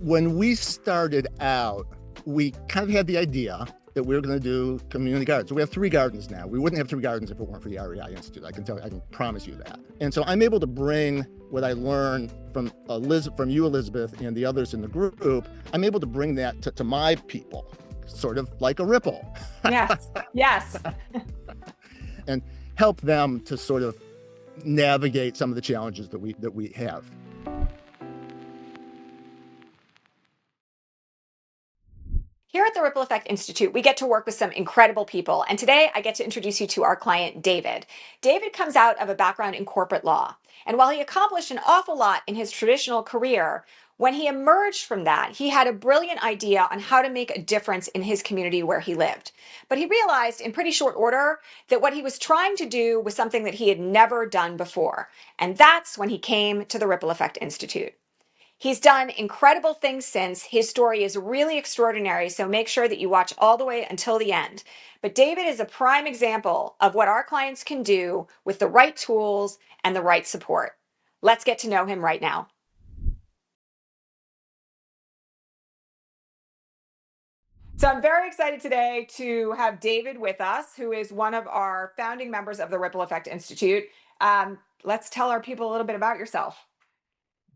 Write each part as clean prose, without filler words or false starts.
When we started out, we kind of had the idea that we were going to do community gardens. So we have 3 gardens now. We wouldn't have 3 gardens if it weren't for the REI Institute. I can promise you that. And so I'm able to bring what I learned from you, Elizabeth, and the others in the group. I'm able to bring that to my people, sort of like a ripple. Yes, yes. And help them to sort of navigate some of the challenges that we have. Here at the Ripple Effect Institute, we get to work with some incredible people. And today I get to introduce you to our client, David. David comes out of a background in corporate law. And while he accomplished an awful lot in his traditional career, when he emerged from that, he had a brilliant idea on how to make a difference in his community where he lived. But he realized in pretty short order that what he was trying to do was something that he had never done before. And that's when he came to the Ripple Effect Institute. He's done incredible things since. His story is really extraordinary, so make sure that you watch all the way until the end. But David is a prime example of what our clients can do with the right tools and the right support. Let's get to know him right now. So I'm very excited today to have David with us, who is one of our founding members of the Ripple Effect Institute. Let's tell our people a little bit about yourself.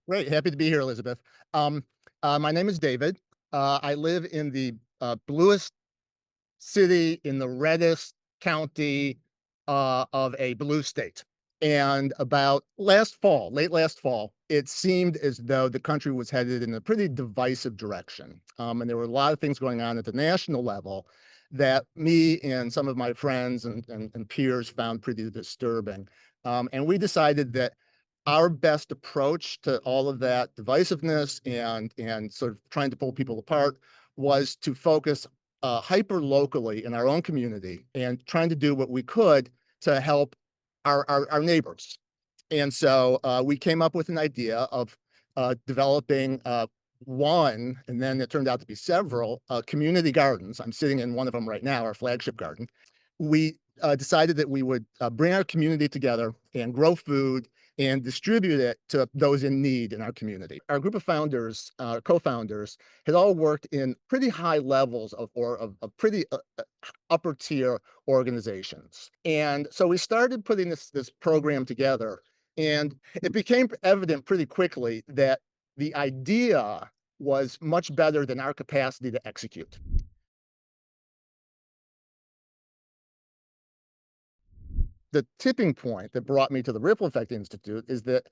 Great. Happy to be here, Elizabeth. Um, my name is David. I live in the bluest city in the reddest county of a blue state. And about late last fall, it seemed as though the country was headed in a pretty divisive direction. And there were a lot of things going on at the national level that me and some of my friends and peers found pretty disturbing. And we decided that our best approach to all of that divisiveness and sort of trying to pull people apart was to focus hyper locally in our own community and trying to do what we could to help our neighbors. And so we came up with an idea of developing one, and then it turned out to be several community gardens. I'm sitting in one of them right now, our flagship garden. We decided that we would bring our community together and grow food and distribute it to those in need in our community. Our group of founders, co-founders, had all worked in pretty high levels of pretty upper tier organizations. And so we started putting this program together, and it became evident pretty quickly that the idea was much better than our capacity to execute. The tipping point that brought me to the Ripple Effect Institute is that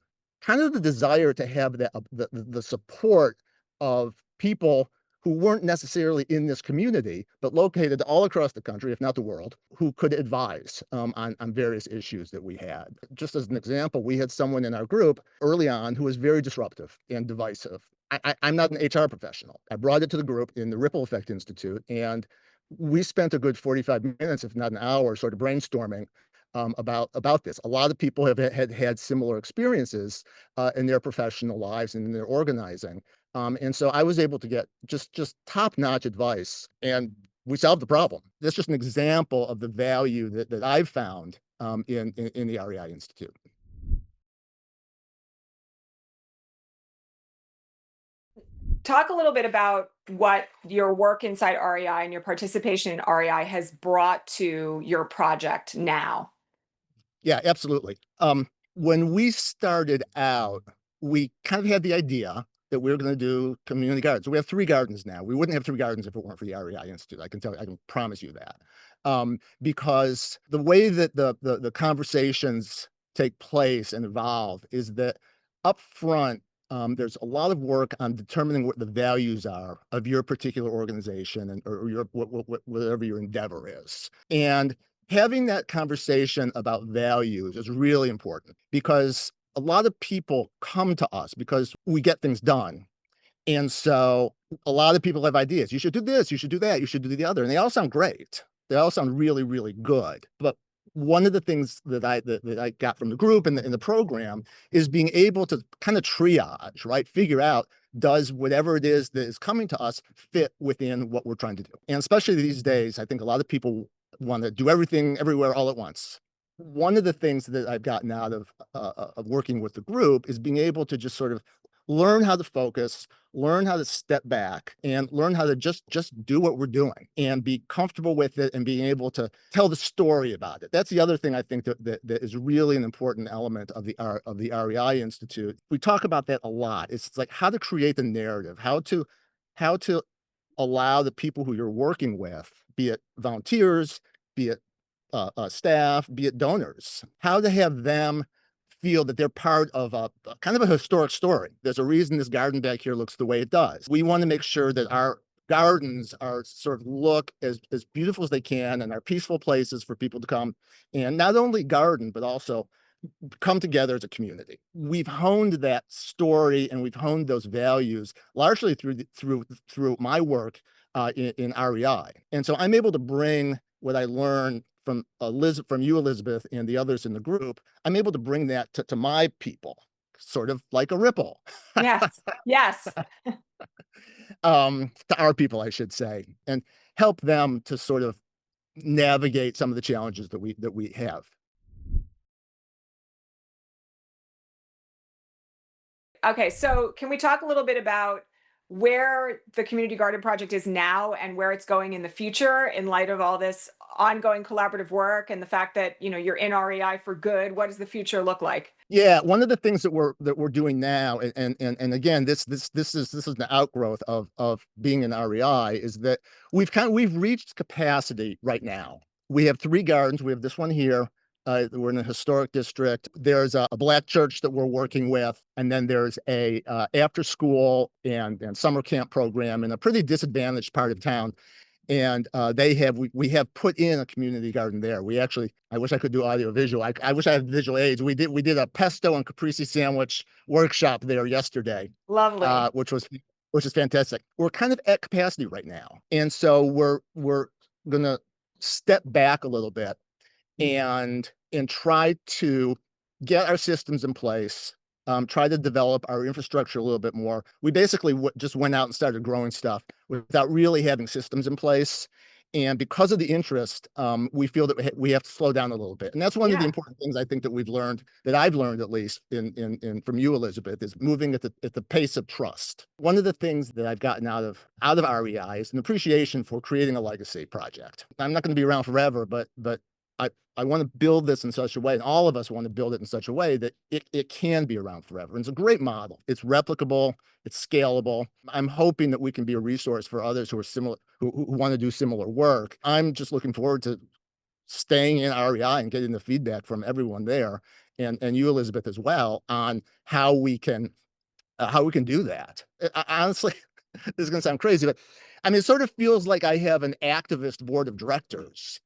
kind of the desire to have the support of people who weren't necessarily in this community, but located all across the country, if not the world, who could advise on various issues that we had. Just as an example, we had someone in our group early on who was very disruptive and divisive. I'm not an HR professional. I brought it to the group in the Ripple Effect Institute, and we spent a good 45 minutes, if not an hour, sort of brainstorming about this. A lot of people had similar experiences in their professional lives and in their organizing. And so I was able to get just top-notch advice, and we solved the problem. That's just an example of the value that I've found in the REI Institute. Talk a little bit about what your work inside REI and your participation in REI has brought to your project now. Yeah, absolutely. When we started out, we kind of had the idea that we were going to do community gardens. So we have 3 gardens now. We wouldn't have 3 gardens if it weren't for the REI Institute. I can promise you that. Because the way that the conversations take place and evolve is that up front, there's a lot of work on determining what the values are of your particular organization or your whatever your endeavor is. And having that conversation about values is really important because a lot of people come to us because we get things done. And so a lot of people have ideas. You should do this, you should do that, you should do the other. And they all sound great. They all sound really, really good. But one of the things that I got from the group and the program is being able to kind of triage, right? Figure out, does whatever it is that is coming to us fit within what we're trying to do? And especially these days, I think a lot of people want to do everything everywhere all at once. One of the things that I've gotten out of working with the group is being able to just sort of learn how to focus, learn how to step back, and learn how to just do what we're doing and be comfortable with it and being able to tell the story about it. That's the other thing I think that is really an important element of the REI Institute. We talk about that a lot. It's like how to create the narrative, how to allow the people who you're working with, be it volunteers, be it staff, be it donors, how to have them feel that they're part of a kind of a historic story. There's a reason this garden back here looks the way it does. We want to make sure that our gardens are sort of look as beautiful as they can and are peaceful places for people to come and not only garden, but also come together as a community. We've honed that story and we've honed those values largely through my work in REI. And so I'm able to bring what I learned from you, Elizabeth, and the others in the group. I'm able to bring that to my people, sort of like a ripple, Yes. Yes. to our people, I should say, and help them to sort of navigate some of the challenges that we have. Okay, so can we talk a little bit about where the community garden project is now and where it's going in the future in light of all this ongoing collaborative work and the fact that, you're in REI for good? What does the future look like? Yeah, one of the things that we're doing now, and again, this is an outgrowth of being in REI, is that we've reached capacity right now. We have three gardens. We have this one here. We're in a historic district. There's a black church that we're working with, and then there's a after school and summer camp program in a pretty disadvantaged part of town and we have put in a community garden there. We actually, I wish I could do audio visual. I wish I had visual aids. We did a pesto and caprese sandwich workshop there yesterday, Lovely. which is fantastic. We're kind of at capacity right now, and so we're gonna step back a little bit and try to get our systems in place, try to develop our infrastructure a little bit more. We basically just went out and started growing stuff without really having systems in place. And because of the interest, we feel that we have to slow down a little bit. And that's one of the Yeah. important things I think that we've learned, that I've learned at least in from you, Elizabeth, is moving at the pace of trust. One of the things that I've gotten out of REI is an appreciation for creating a legacy project. I'm not going to be around forever, but I want to build this in such a way, and all of us want to build it in such a way that it can be around forever. And it's a great model. It's replicable. It's scalable. I'm hoping that we can be a resource for others who are similar, who want to do similar work. I'm just looking forward to staying in REI and getting the feedback from everyone there, and you, Elizabeth, as well, on how we can do that. Honestly, this is going to sound crazy, but I mean, it sort of feels like I have an activist board of directors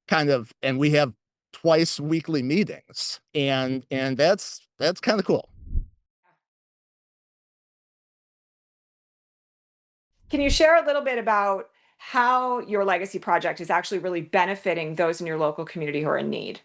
kind of, and we have twice weekly meetings, and that's kind of cool. Can you share a little bit about how your legacy project is actually really benefiting those in your local community who are in need?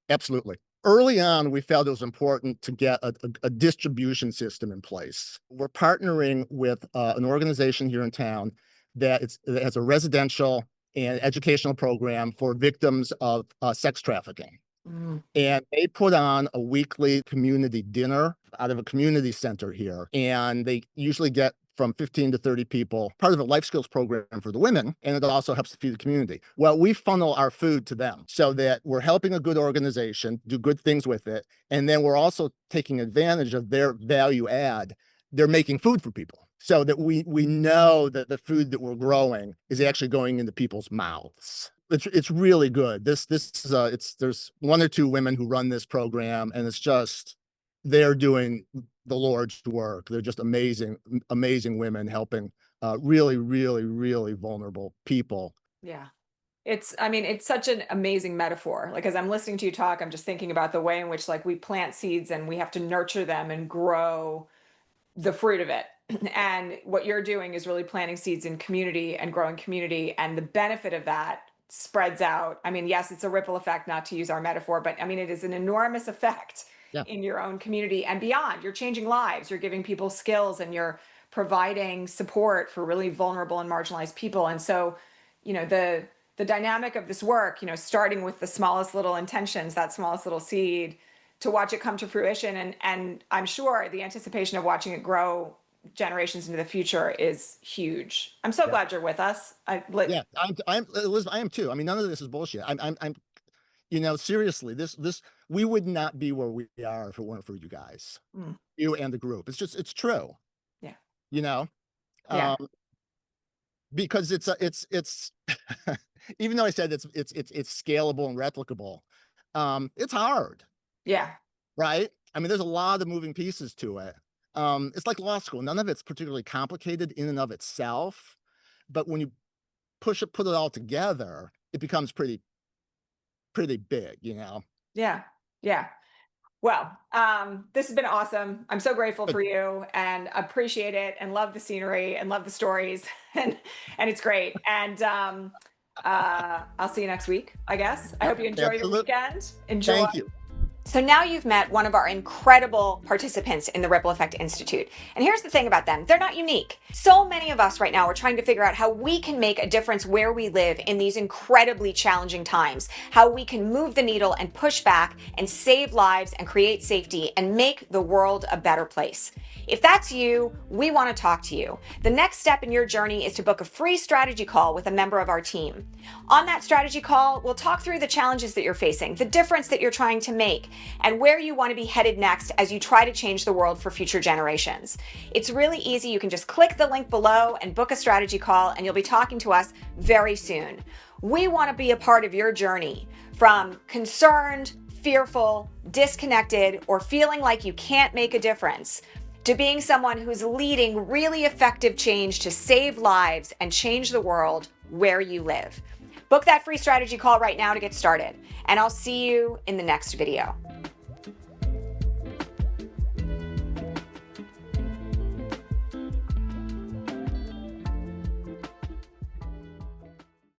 Absolutely. Early on, we felt it was important to get a distribution system in place. We're partnering with an organization here in town that has a residential and educational program for victims of sex trafficking. Mm. And they put on a weekly community dinner out of a community center here. And they usually get from 15 to 30 people, part of a life skills program for the women. And it also helps to feed the community. Well, we funnel our food to them so that we're helping a good organization do good things with it. And then we're also taking advantage of their value add. They're making food for people so that we know that the food that we're growing is actually going into people's mouths. It's really good. This is it's there's one or two women who run this program, and it's just they're doing the Lord's work. They're just amazing women helping really, really, really vulnerable people. Yeah. I mean, it's such an amazing metaphor. Like, as I'm listening to you talk, I'm just thinking about the way in which, like, we plant seeds and we have to nurture them and grow the fruit of it. And what you're doing is really planting seeds in community and growing community. And the benefit of that spreads out. I mean, yes, it's a ripple effect, not to use our metaphor, but I mean, it is an enormous effect Yeah. in your own community and beyond. You're changing lives, you're giving people skills, and you're providing support for really vulnerable and marginalized people. And so, the dynamic of this work, starting with the smallest little intentions, that smallest little seed, to watch it come to fruition. And I'm sure the anticipation of watching it grow generations into the future is huge. I'm so Yeah. glad you're with us. Yeah. Elizabeth, I am too. I mean, none of this is bullshit. Seriously, we would not be where we are if it weren't for you guys, Mm, you and the group. It's true, yeah. you know, Yeah. um, because it's, even though I said it's scalable and replicable, it's hard, Yeah. right? I mean, there's a lot of moving pieces to it. It's like law school. None of it's particularly complicated in and of itself, but when you put it all together, it becomes pretty big, you know? Yeah. Yeah. Well, this has been awesome. I'm so grateful But for you and appreciate it and love the scenery and love the stories and it's great. And I'll see you next week, I guess. I yep, hope you enjoy your absolutely. weekend. Enjoy. Thank you. So now you've met one of our incredible participants in the Ripple Effect Institute. And here's the thing about them, they're not unique. So many of us right now are trying to figure out how we can make a difference where we live in these incredibly challenging times, how we can move the needle and push back and save lives and create safety and make the world a better place. If that's you, we want to talk to you. The next step in your journey is to book a free strategy call with a member of our team. On that strategy call, we'll talk through the challenges that you're facing, the difference that you're trying to make, and where you want to be headed next as you try to change the world for future generations. It's really easy. You can just click the link below and book a strategy call, and you'll be talking to us very soon. We want to be a part of your journey from concerned, fearful, disconnected, or feeling like you can't make a difference, to being someone who's leading really effective change to save lives and change the world where you live. Book that free strategy call right now to get started, and I'll see you in the next video.